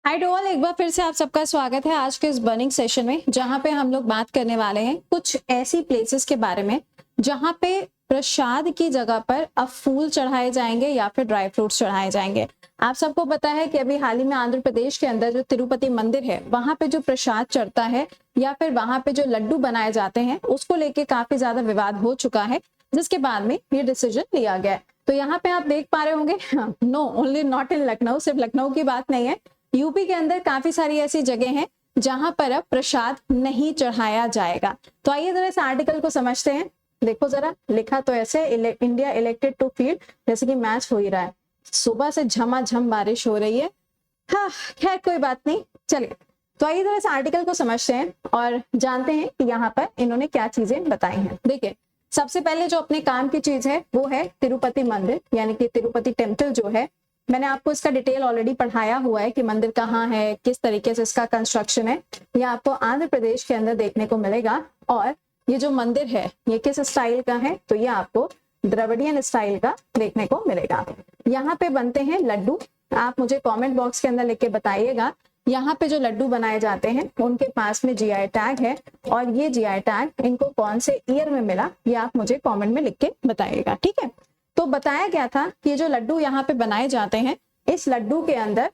Hi to all, एक बार फिर से आप सबका स्वागत है आज के इस बर्निंग सेशन में, जहां पे हम लोग बात करने वाले हैं कुछ ऐसी प्लेसेस के बारे में जहां पे प्रसाद की जगह पर अब फूल चढ़ाए जाएंगे या फिर ड्राई फ्रूट्स चढ़ाए जाएंगे। आप सबको पता है कि अभी हाल ही में आंध्र प्रदेश के अंदर जो तिरुपति मंदिर है वहां पे जो प्रसाद चढ़ता है या फिर वहां पे जो लड्डू बनाए जाते हैं उसको लेके काफी ज्यादा विवाद हो चुका है, जिसके बाद में ये डिसीजन लिया गया है। तो यहाँ पे आप देख पा रहे होंगे, no only not in Lucknow, सिर्फ लखनऊ की बात नहीं है, यूपी के अंदर काफी सारी ऐसी जगह हैं जहां पर अब प्रसाद नहीं चढ़ाया जाएगा। तो आइए जरा इस आर्टिकल को समझते हैं। देखो जरा, लिखा तो ऐसे, इंडिया इलेक्टेड टू फील्ड, जैसे कि मैच हो ही रहा है, सुबह से झमाझम बारिश हो रही है। हाँ खैर कोई बात नहीं, चलिए तो आइए जरा इस आर्टिकल को समझते हैं और जानते हैं कि यहाँ पर इन्होंने क्या चीजें बताई हैं। देखिए, सबसे पहले जो अपने काम की चीज है वो है तिरुपति मंदिर, यानी कि तिरुपति टेम्पल जो है। मैंने आपको इसका डिटेल ऑलरेडी पढ़ाया हुआ है कि मंदिर कहाँ है, किस तरीके से इसका कंस्ट्रक्शन है। ये आपको आंध्र प्रदेश के अंदर देखने को मिलेगा। और ये जो मंदिर है ये किस स्टाइल का है, तो ये आपको द्रविडियन स्टाइल का देखने को मिलेगा। यहाँ पे बनते हैं लड्डू। आप मुझे कमेंट बॉक्स के अंदर लिख के बताइएगा, यहाँ पे जो लड्डू बनाए जाते हैं उनके पास में जीआई टैग है, और ये जीआई टैग इनको कौन से ईयर में मिला ये आप मुझे कमेंट में लिख के बताइएगा, ठीक है। तो बताया गया था कि ये जो लड्डू यहाँ पे बनाए जाते हैं, इस लड्डू के अंदर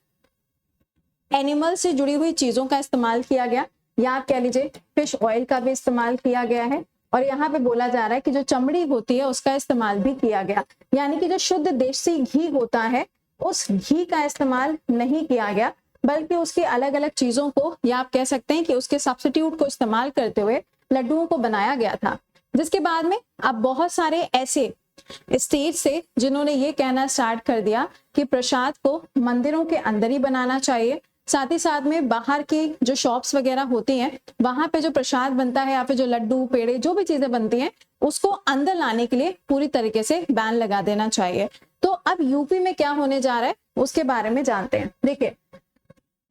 एनिमल से जुड़ी हुई चीजों का इस्तेमाल किया गया, या आप कह लीजिए फिश ऑयल का भी इस्तेमाल किया गया है। और यहाँ पे बोला जा रहा है कि जो चमड़ी होती है उसका इस्तेमाल भी किया गया, यानी कि जो शुद्ध देसी घी होता है उस घी का इस्तेमाल नहीं किया गया, बल्कि उसकी अलग अलग चीजों को, या आप कह सकते हैं कि उसके सब्स्टिट्यूट को इस्तेमाल करते हुए लड्डुओं को बनाया गया था। जिसके बाद में अब बहुत सारे ऐसे स्टेज से जिन्होंने ये कहना स्टार्ट कर दिया कि प्रसाद को मंदिरों के अंदर ही बनाना चाहिए, साथ ही साथ में बाहर की जो शॉप्स वगैरह होती हैं वहां पे जो प्रसाद बनता है या फिर जो लड्डू पेड़े जो भी चीजें बनती हैं उसको अंदर लाने के लिए पूरी तरीके से बैन लगा देना चाहिए। तो अब यूपी में क्या होने जा रहा है उसके बारे में जानते हैं। देखिए,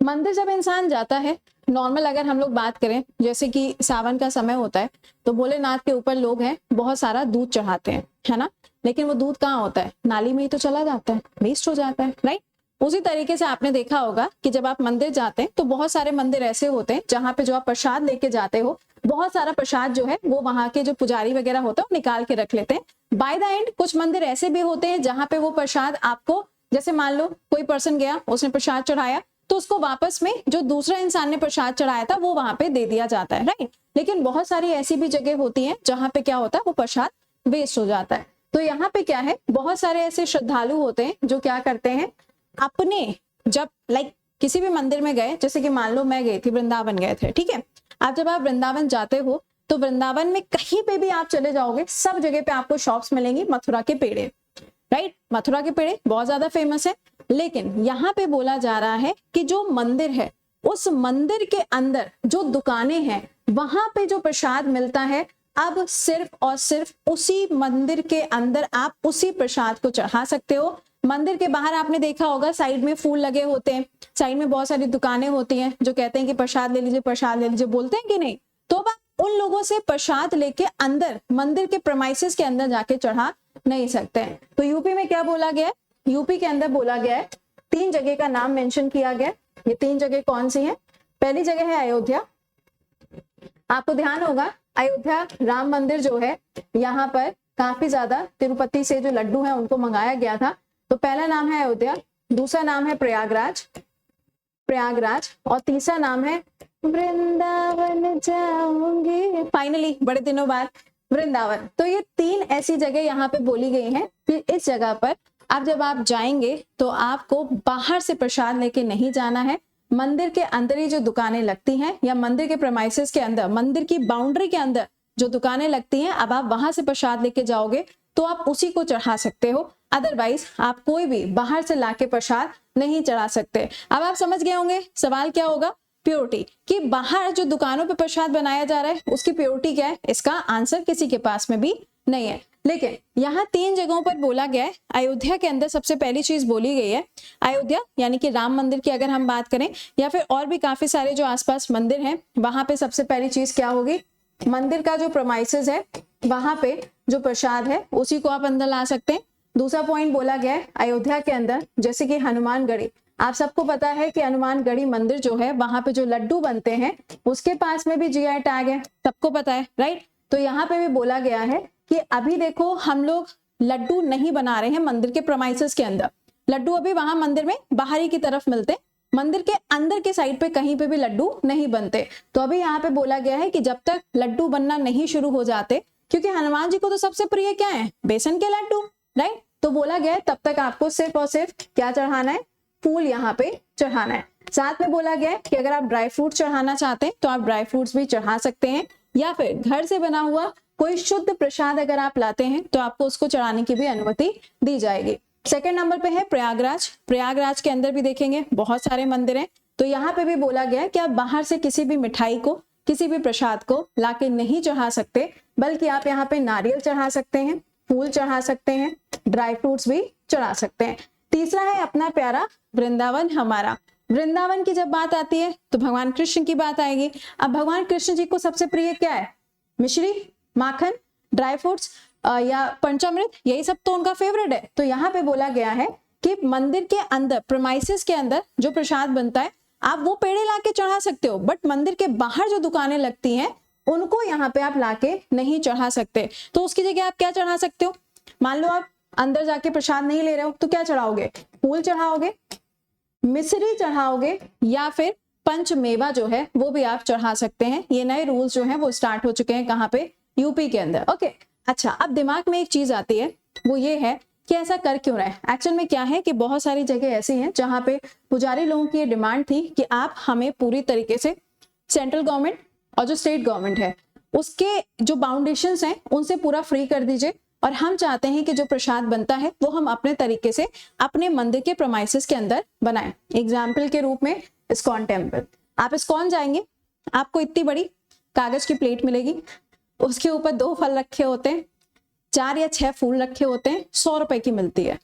मंदिर जब इंसान जाता है, नॉर्मल अगर हम लोग बात करें, जैसे कि सावन का समय होता है तो भोलेनाथ के ऊपर लोग हैं बहुत सारा दूध चढ़ाते हैं, है ना। लेकिन वो दूध कहाँ होता है, नाली में ही तो चला जाता है, वेस्ट हो जाता है, राइट। उसी तरीके से आपने देखा होगा कि जब आप मंदिर जाते हैं तो बहुत सारे मंदिर ऐसे होते हैं जहां पे जो आप प्रसाद लेके जाते हो, बहुत सारा प्रसाद जो है वो वहां के जो पुजारी वगैरह होता है वो निकाल के रख लेते हैं। बाय द एंड कुछ मंदिर ऐसे भी होते हैं जहां पे वो प्रसाद आपको, जैसे मान लो कोई पर्सन गया, उसने प्रसाद चढ़ाया, तो उसको वापस में जो दूसरा इंसान ने प्रसाद चढ़ाया था वो वहां पे दे दिया जाता है, राइट। लेकिन बहुत सारी ऐसी भी जगह होती हैं जहां पे क्या होता है, वो प्रसाद वेस्ट हो जाता है। तो यहाँ पे क्या है, बहुत सारे ऐसे श्रद्धालु होते हैं जो क्या करते हैं, अपने जब किसी भी मंदिर में गए, जैसे कि मान लो मैं गई थी, वृंदावन गए थे, ठीक है। आप जब आप वृंदावन जाते हो तो वृंदावन में कहीं पे भी आप चले जाओगे, सब जगह पे आपको शॉप्स मिलेंगी मथुरा के पेड़े, राइट। मथुरा के पेड़े बहुत ज्यादा फेमस है। लेकिन यहाँ पे बोला जा रहा है कि जो मंदिर है उस मंदिर के अंदर जो दुकानें हैं वहां पे जो प्रसाद मिलता है, अब सिर्फ और सिर्फ उसी मंदिर के अंदर आप उसी प्रसाद को चढ़ा सकते हो। मंदिर के बाहर आपने देखा होगा साइड में फूल लगे होते हैं, साइड में बहुत सारी दुकानें होती हैं जो कहते हैं कि प्रसाद ले लीजिए, प्रसाद ले लीजिए, बोलते हैं कि नहीं। तो आप उन लोगों से प्रसाद लेके अंदर मंदिर के प्रेमाइसेस के अंदर जाके चढ़ा नहीं सकते हैं। तो यूपी में क्या बोला गया है, यूपी के अंदर बोला गया है, 3 जगह का नाम मेंशन किया गया। ये 3 जगह कौन सी हैं? पहली जगह है अयोध्या। आपको ध्यान होगा अयोध्या राम मंदिर जो है, यहाँ पर काफी ज्यादा तिरुपति से जो लड्डू हैं उनको मंगाया गया था। तो पहला नाम है अयोध्या, दूसरा नाम है प्रयागराज, और तीसरा नाम है वृंदावन जाऊंगी, फाइनली बड़े दिनों बाद वृंदावन। तो ये 3 ऐसी जगह यहाँ पे बोली गई हैं कि इस जगह पर अब जब आप जाएंगे तो आपको बाहर से प्रसाद लेके नहीं जाना है, मंदिर के अंदर ही जो दुकानें लगती हैं या मंदिर के प्रेमाइसेस के अंदर, मंदिर की बाउंड्री के अंदर जो दुकानें लगती हैं, अब आप वहां से प्रसाद लेके जाओगे तो आप उसी को चढ़ा सकते हो, अदरवाइज आप कोई भी बाहर से लाके प्रसाद नहीं चढ़ा सकते। अब आप समझ गए होंगे सवाल क्या होगा, प्योरिटी, कि बाहर जो दुकानों पे प्रसाद बनाया जा रहा है उसकी प्योरिटी क्या है, इसका आंसर किसी के पास में भी नहीं है। लेकिन यहाँ 3 जगहों पर बोला गया है। अयोध्या के अंदर सबसे पहली चीज बोली गई है, अयोध्या यानी कि राम मंदिर की अगर हम बात करें, या फिर और भी काफी सारे जो आसपास मंदिर हैं, वहां पे सबसे पहली चीज क्या होगी, मंदिर का जो प्रेमाइसेस है वहां पे जो प्रसाद है उसी को आप अंदर ला सकते हैं। दूसरा पॉइंट बोला गया है अयोध्या के अंदर, जैसे कि हनुमानगढ़ी, आप सबको पता है कि हनुमानगढ़ी मंदिर जो है वहां पे जो लड्डू बनते हैं उसके पास में भी जीआई टैग है, सबको पता है, राइट। तो यहाँ पे भी बोला गया है कि अभी देखो हम लोग लड्डू नहीं बना रहे हैं मंदिर के प्रेमाइसेस के अंदर, लड्डू अभी वहां मंदिर में बाहरी की तरफ मिलते, मंदिर के अंदर के साइड पे कहीं पे भी लड्डू नहीं बनते। तो अभी यहाँ पे बोला गया है कि जब तक लड्डू बनना नहीं शुरू हो जाते, क्योंकि हनुमान जी को तो सबसे प्रिय क्या है, बेसन के लड्डू, राइट। तो बोला गया है तब तक आपको सिर्फ और सिर्फ क्या चढ़ाना है, फूल यहाँ पे चढ़ाना है। साथ में बोला गया है कि अगर आप ड्राई फ्रूट चढ़ाना चाहते हैं तो आप ड्राई फ्रूट्स भी चढ़ा सकते हैं, या फिर घर से बना हुआ कोई शुद्ध प्रसाद अगर आप लाते हैं तो आपको उसको चढ़ाने की भी अनुमति दी जाएगी। सेकंड नंबर पे है प्रयागराज। प्रयागराज के अंदर भी देखेंगे बहुत सारे मंदिर हैं, तो यहाँ पे भी बोला गया है कि आप बाहर से किसी भी मिठाई को, किसी भी प्रसाद को लाके नहीं चढ़ा सकते, बल्कि आप यहाँ पे नारियल चढ़ा सकते हैं, फूल चढ़ा सकते हैं, ड्राई फ्रूट्स भी चढ़ा सकते हैं। तीसरा है अपना प्यारा वृंदावन हमारा। वृंदावन की जब बात आती है तो भगवान कृष्ण की बात आएगी। अब भगवान कृष्ण जी को सबसे प्रिय क्या है, मिश्री, माखन, ड्राई फ्रूट्स या पंचामृत, यही सब तो उनका फेवरेट है। तो यहाँ पे बोला गया है कि मंदिर के अंदर, प्रेमाइसेस के अंदर जो प्रसाद बनता है आप वो पेड़े लाके चढ़ा सकते हो, बट मंदिर के बाहर जो दुकानें लगती हैं उनको यहाँ पे आप लाके नहीं चढ़ा सकते। तो उसकी जगह आप क्या चढ़ा सकते हो, मान लो आप अंदर जाके प्रसाद नहीं ले रहे हो तो क्या चढ़ाओगे, फूल चढ़ाओगे, मिश्री चढ़ाओगे, या फिर पंचमेवा जो है वो भी आप चढ़ा सकते हैं। ये नए रूल्स जो हैं वो स्टार्ट हो चुके हैं, कहाँ पे, यूपी के अंदर। ओके, अच्छा, अब दिमाग में एक चीज आती है, वो ये है कि ऐसा कर क्यों रहा है। एक्चुअल में क्या है कि बहुत सारी जगह ऐसी हैं जहां पे पुजारी लोगों की ये डिमांड थी कि आप हमें पूरी तरीके से सेंट्रल गवर्नमेंट और जो स्टेट गवर्नमेंट है उसके जो बाउंडेशंस हैं उनसे पूरा फ्री कर दीजिए, और हम चाहते हैं कि जो प्रसाद बनता है वो हम अपने तरीके से अपने मंदिर के प्रेमाइसेस के अंदर बनाएं। एग्जाम्पल के रूप में इस्कॉन टेम्पल, आप इस्कॉन जाएंगे, आपको इतनी बड़ी कागज की प्लेट मिलेगी, उसके ऊपर 2 फल रखे होते हैं, 4 या 6 फूल रखे होते हैं, 100 रुपए की मिलती है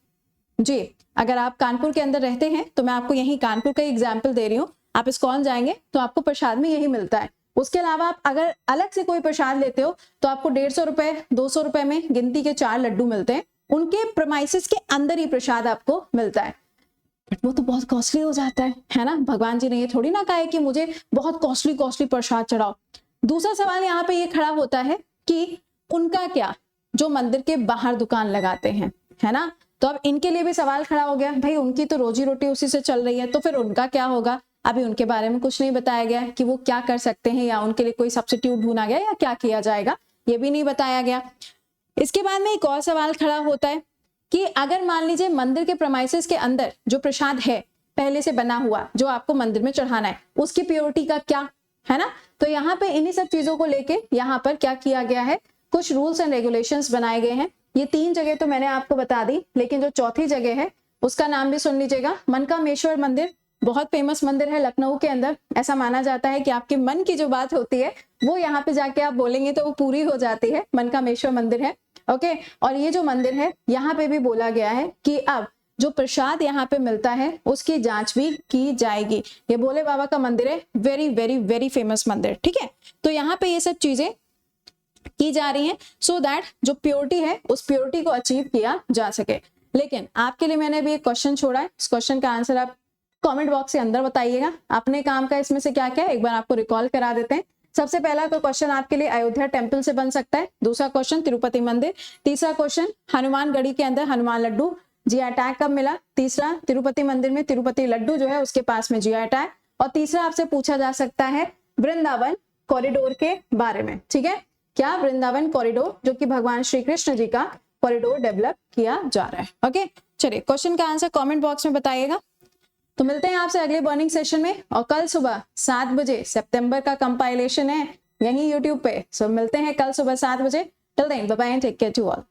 जी। अगर आप कानपुर के अंदर रहते हैं तो मैं आपको यही कानपुर का एग्जाम्पल दे रही हूँ, आप इस्कॉन जाएंगे तो आपको प्रसाद में यही मिलता है। उसके अलावा आप अगर अलग से कोई प्रसाद लेते हो तो आपको 150 रुपए, 200 रुपए में गिनती के 4 लड्डू मिलते हैं, उनके प्रेमाइसेस के अंदर ही प्रसाद आपको मिलता है, बट वो तो बहुत कॉस्टली हो जाता है ना। भगवान जी ने ये थोड़ी ना कहा है कि मुझे बहुत कॉस्टली प्रसाद चढ़ाओ। दूसरा सवाल यहाँ पे ये खड़ा होता है कि उनका क्या, जो मंदिर के बाहर दुकान लगाते हैं, है ना। तो अब इनके लिए भी सवाल खड़ा हो गया, भाई उनकी तो रोजी रोटी उसी से चल रही है, तो फिर उनका क्या होगा। अभी उनके बारे में कुछ नहीं बताया गया कि वो क्या कर सकते हैं, या उनके लिए कोई सब्स्टिट्यूट ढूंढा गया, या क्या किया जाएगा, ये भी नहीं बताया गया। इसके बाद में एक और सवाल खड़ा होता है कि अगर मान लीजिए मंदिर के प्रेमाइसेस के अंदर जो प्रसाद है पहले से बना हुआ जो आपको मंदिर में चढ़ाना है, उसकी प्योरिटी का क्या है ना। तो यहाँ पे इन्हीं सब चीजों को लेके यहाँ पर क्या किया गया है, कुछ रूल्स एंड रेगुलेशंस बनाए गए हैं। ये 3 जगह तो मैंने आपको बता दी, लेकिन जो चौथी जगह है उसका नाम भी सुन लीजिएगा, मनकामेश्वर मंदिर। बहुत फेमस मंदिर है लखनऊ के अंदर। ऐसा माना जाता है कि आपके मन की जो बात होती है वो यहाँ पे जाके आप बोलेंगे तो वो पूरी हो जाती है। मनकामेश्वर मंदिर है, ओके। और ये जो मंदिर है यहाँ पे भी बोला गया है कि अब जो प्रसाद यहाँ पे मिलता है उसकी जांच भी की जाएगी। ये भोले बाबा का मंदिर है, वेरी वेरी वेरी फेमस मंदिर, ठीक है। तो यहाँ पे ये सब चीजें की जा रही हैं सो दैट जो प्योरिटी है उस प्योरिटी को अचीव किया जा सके। लेकिन आपके लिए मैंने अभी एक क्वेश्चन छोड़ा है, इस क्वेश्चन का आंसर आप कमेंट बॉक्स के अंदर बताइएगा। अपने काम का इसमें से क्या क्या है एक बार आपको रिकॉल करा देते हैं। सबसे पहला तो क्वेश्चन आपके लिए अयोध्या टेम्पल से बन सकता है, दूसरा क्वेश्चन तिरुपति मंदिर, तीसरा क्वेश्चन हनुमानगढ़ी के अंदर हनुमान लड्डू जीआई टैग कब मिला, तीसरा तिरुपति मंदिर में तिरुपति लड्डू जो है उसके पास में जीआई टैग, और तीसरा आपसे पूछा जा सकता है वृंदावन कॉरिडोर के बारे में, ठीक है। क्या वृंदावन कॉरिडोर जो कि भगवान श्री कृष्ण जी का कॉरिडोर डेवलप किया जा रहा है, ओके। चलिए क्वेश्चन का आंसर कमेंट बॉक्स में बताइएगा। तो मिलते हैं आपसे अगले बर्निंग सेशन में, और कल सुबह 7 बजे सितंबर का कंपाइलेशन है यहीं यूट्यूब पे। सो मिलते हैं कल सुबह 7 बजे। Till then bye bye, take care to all.